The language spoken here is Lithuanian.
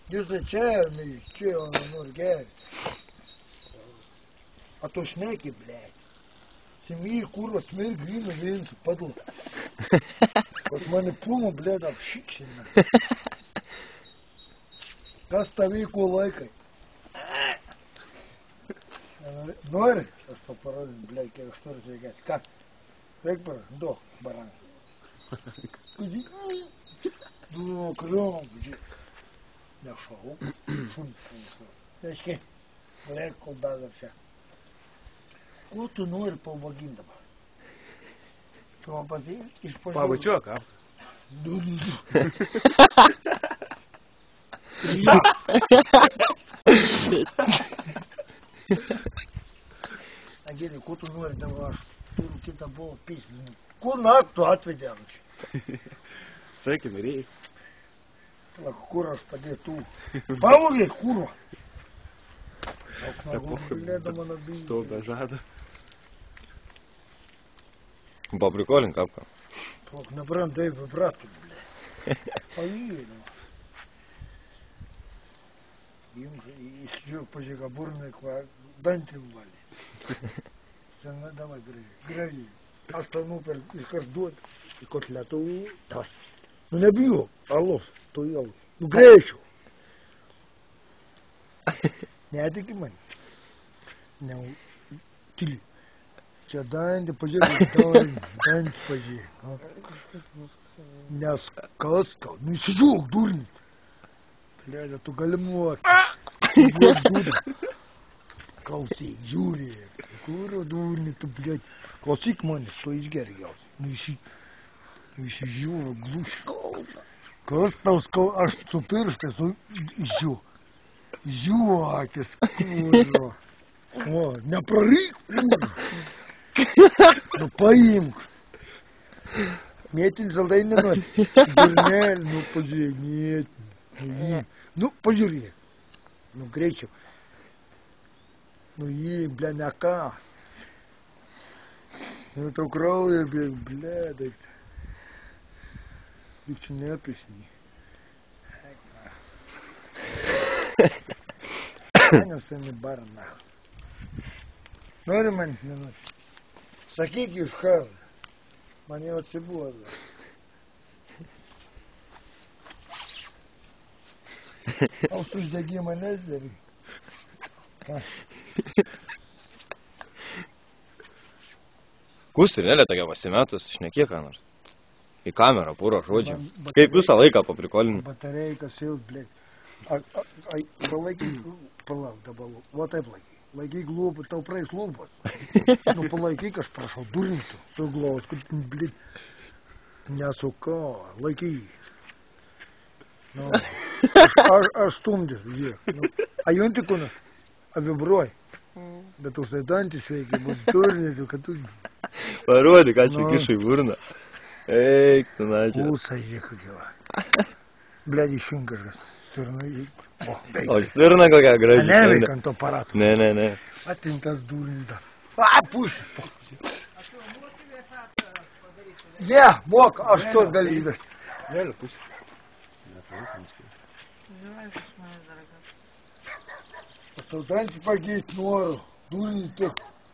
Jūs tai čia nori gerti. A tu šneki, blėt. Семьи, курва, смерть, глину, венцу, падла. Вот мане пуму, блядь, обшикшена. Kas tavī ko laikai? Nori? Aš to parodinu, blėt, kiek aš turiu reikėti. Ką? Reik par, duok, baraną. Nu, kažom, žiūrėk. Nešau. Šunis. Reiškia, blėt, kol bazar čia. Ko tu nori pavagint dabar? Tu man pasijai? Pabučiuok, ką? Du. Agėdė, ko tu nori dabar? Aš turiu kitą buvo pyslinį. Ko naktų atvedė čia? Sakyk, mirėjai. Laka, kur aš padėtų? Pavogiai, kurva. Что be žada. Paprikolink apką. Plok, nebrandu, taip, vibratų, blė. Pavydu. Jums įsidžiūk, pažiūrėk, burną, dantim valė. Sena, davai, gražiai. Aš tau nupelk, iškart duodu, į kotletų, davai. Nu, nebijau, alos, tu jau. Nu, greičiau. Netiki man. Ne, tyli. Čia dantį pažiūrėk, dantį pažiūrėk. Nes kas, nu įsidžiūk, durnit. Lėdė, tu gali muoti. Duok dudą. Klausyk, žiūrėk. Kur durnit, tu, blėt. Klausyk manęs, tu išgergiausi. Nu, įsižiūrė, gluš. Kas tau skau, aš su pirštai, su įsižiūrė. Žiūrėkis, kurva. O, nepraryk, kurva. Nu, paimk. Mėtin saldainį nori. Durnelį, nu, pažiūrėk, mėtin. Nu, pažiūrėk. Nu, greičiau. Nu, blė, ne ką. Nu, tau krauja, blė, daik. Lyg čia nepisni. Manęs ten į barą, nahų. Nori manęs, nenori. Sakyk iš karto. Man jau atsibuoda. Aus uždegimą nezeri. Kustinėlė tokia pasimetus, šnekėk ką nors. Į kamerą, pūro žodžių. Kaip visą laiką paprikolini. Batareika silt, blėt. Palaikyk, palauk dabar, va taip laikyk. Laikyk lūpų, tau praeis lūpos. Nu, palaikyk, aš prašau, durnitų, suglaus, kad, blėt, nesuka, laikyk. Nu, aš stumdys, žiūrėk. Nu, a junti kūną, a vibruoj. Bet už tai dantys veikia, bus durnitų, kad tu... Parodį, ką čia kišai burną. Eik, tu načią. Pulsai, žiūrėk, kokia va. Blėt, išjunk kažkas. O stirna kokia graži. Neveik ant to aparato. Ne. Atintas dūrinta. A, pušis. Ne, moka, aš to galiu įvesti. Vėliau, pušis. Aš tau dantį pageit noriu. Dūrinį tik.